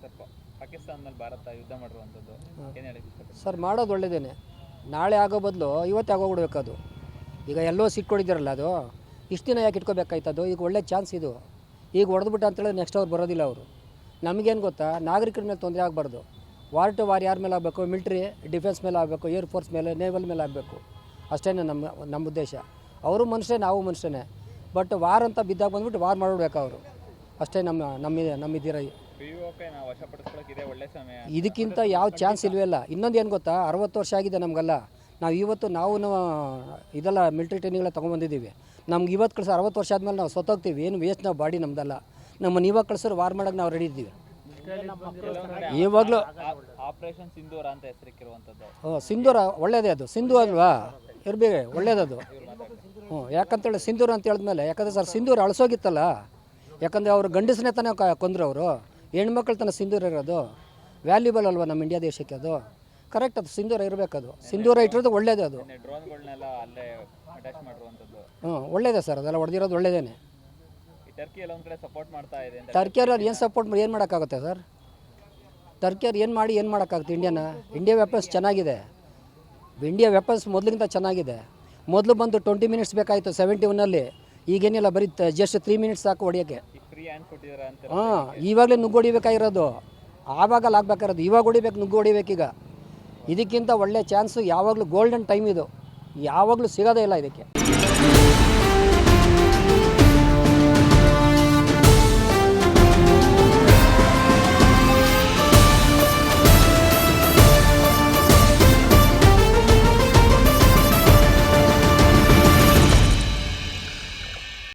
Sir Pakistan ಮೇಲೆ ಭಾರತ ಯುದ್ಧ ಮಾಡಿರುವಂಥದ್ದು ಏನು ಹೇಳಕ್ಕೆ ಇಷ್ಟಪಡ್ತೀನಿ ಸರ್ ಮಾಡೋದು ಒಳ್ಳೇದೇನೆ. ನಾಳೆ ಆಗೋ ಬದಲು ಇವತ್ತೇ ಆಗೋಗ್ಬಿಡ್ಬೇಕು ಅದು. ಈಗ ಎಲ್ಲೋ ಸಿಕ್ಕೊಡಿದ್ದೀರಲ್ಲ ಅದು ಇಷ್ಟು ದಿನ ಯಾಕೆ ಇಟ್ಕೋಬೇಕಾಯ್ತದು? ಈಗ ಒಳ್ಳೆ ಚಾನ್ಸ್ ಇದು. ಈಗ ಹೊಡೆದ್ಬಿಟ್ಟು ಅಂತೇಳಿದ್ರೆ ನೆಕ್ಸ್ಟ್ ಅವ್ರು ಬರೋದಿಲ್ಲ ಅವರು. ನಮಗೇನು ಗೊತ್ತಾ, ನಾಗರಿಕರ ಮೇಲೆ ತೊಂದರೆ ಆಗಬಾರ್ದು. ವಾರ್ ಟು ವಾರ್ ಯಾರ ಮೇಲೆ ಆಗಬೇಕು? ಮಿಲ್ಟ್ರಿ ಡಿಫೆನ್ಸ್ ಮೇಲೆ ಆಗಬೇಕು, ಏರ್ ಫೋರ್ಸ್ ಮೇಲೆ, ನೇವಲ್ ಮೇಲೆ ಆಗಬೇಕು. ಅಷ್ಟೇ ನಮ್ಮ ಉದ್ದೇಶ. ಅವರು ಮನುಷ್ಯನೇ, ನಾವು ಮನುಷ್ಯನೇ. ಬಟ್ ವಾರ್ ಅಂತ ಬಿದ್ದಾಗ ಬಂದ್ಬಿಟ್ಟು ವಾರ್ ಮಾಡಿಬಿಡ್ಬೇಕು ಅವರು. ಅಷ್ಟೇ ನಮ್ಮಿದ್ದೀರ. ಇದಕ್ಕಿಂತ ಯಾವ ಚಾನ್ಸ್ ಇಲ್ವೇ ಇಲ್ಲ. ಇನ್ನೊಂದು ಏನು ಗೊತ್ತಾ, 60 ವರ್ಷ ಆಗಿದೆ ನಮಗೆಲ್ಲ. ನಾವು ಇವತ್ತು ನಾವು ಇದೆಲ್ಲ ಮಿಲ್ಟ್ರಿ ಟ್ರೈನಿಂಗ್ಲ ತೊಗೊಂಬಂದಿದ್ದೀವಿ. ನಮ್ಗೆ ಇವತ್ತು ಕಳ್ಸೋ 60 ವರ್ಷ ಆದಮೇಲೆ ನಾವು ಸತ್ತೋಗ್ತೀವಿ. ಏನು ವೇಸ್ಟ್ ನಾವು ಬಾಡಿ ನಮ್ದಲ್ಲ. ನಮ್ಮನ್ನು ಇವಾಗ ಕಳ್ಸೋರು ವಾರ್ ಮಾಡೋಕೆ ನಾವು ರೆಡಿ ಇದ್ದೀವಿ ಇವಾಗಲೂ. ಆಪರೇಷನ್ ಸಿಂಧೂರ ಅಂತ ಹೆಸರಿಕ್ಕಿರುವಂಥದ್ದು. ಸಿಂಧೂರ ಒಳ್ಳೇದೇ, ಅದು ಸಿಂಧು ಅಲ್ವಾ ಇರಬೇಕು, ಒಳ್ಳೇದದು. ಯಾಕಂತೇಳಿ ಸಿಂಧೂರ ಅಂತ ಹೇಳಿದ್ಮೇಲೆ, ಯಾಕಂದರೆ ಸರ್ ಸಿಂಧೂರ ಅಳಿಸೋಗಿತ್ತಲ್ಲ. ಯಾಕಂದರೆ ಅವರು ಗಂಡಸನೇ ತಾನೇ ಕೊಂದ್ರು ಅವರು. ಹೆಣ್ಮಕ್ಳು ತಾನೇ ಸಿಂಧೂರ ಇರೋದು. ವ್ಯಾಲ್ಯೂಬಲ್ ಅಲ್ವಾ ನಮ್ಮ ಇಂಡಿಯಾ ದೇಶಕ್ಕೆ ಅದು. ಕರೆಕ್ಟ್, ಅದು ಸಿಂಧೂರ ಇರಬೇಕದು. ಸಿಂಧೂರ ಇಟ್ಟಿರೋದು ಒಳ್ಳೇದು. ಅದು ಡ್ರೋನ್ಗಳನ್ನೆಲ್ಲ ಅಲ್ಲೇ ಅಟ್ಯಾಚ್ ಮಾಡಿರುವಂಥದ್ದು ಒಳ್ಳೇದೇ ಸರ್. ಅದೆಲ್ಲ ಹೊಡೆದಿರೋದು ಒಳ್ಳೇದೇನೆ. ಟರ್ಕಿ ಎಲ್ಲ ಒಂದು ಕಡೆ ಸಪೋರ್ಟ್ ಮಾಡ್ತಾ ಇದೆ. ಟರ್ಕಿಯವ್ರು ಏನು ಸಪೋರ್ಟ್ ಮಾಡಿ ಏನು ಮಾಡೋಕ್ಕಾಗುತ್ತೆ ಸರ್? ಟರ್ಕಿಯವ್ರು ಏನು ಮಾಡೋಕ್ಕಾಗುತ್ತೆ? ಇಂಡಿಯಾ ವೆಪನ್ಸ್ ಚೆನ್ನಾಗಿದೆ. ಇಂಡಿಯಾ ವೆಪನ್ಸ್ ಮೊದಲಿಗಿಂತ ಚೆನ್ನಾಗಿದೆ. ಮೊದಲು ಬಂದು 20 ಮಿನಿಟ್ಸ್ ಬೇಕಾಯಿತು 71ನಲ್ಲಿ. ಈಗೇನಿಲ್ಲ, ಬರೀ ಜಸ್ಟ್ 3 ಮಿನಿಟ್ಸ್ ಸಾಕು ಹೊಡಿಯೋಕ್ಕೆ. ಇವಾಗಲೇ ನುಗ್ಗು ಹೊಡಿಬೇಕಾಗಿರೋದು. ಆವಾಗಲ್ಲಿ ಆಗ್ಬೇಕಾಗಿರೋದು ಇವಾಗ ಹೊಡಿಬೇಕು, ನುಗ್ಗು ಹೊಡಿಬೇಕೀಗ. ಇದಕ್ಕಿಂತ ಒಳ್ಳೆ ಚಾನ್ಸು ಯಾವಾಗಲೂ ಗೋಲ್ಡನ್ ಟೈಮ್ ಇದು. ಯಾವಾಗಲೂ ಸಿಗೋದೇ ಇಲ್ಲ ಇದಕ್ಕೆ.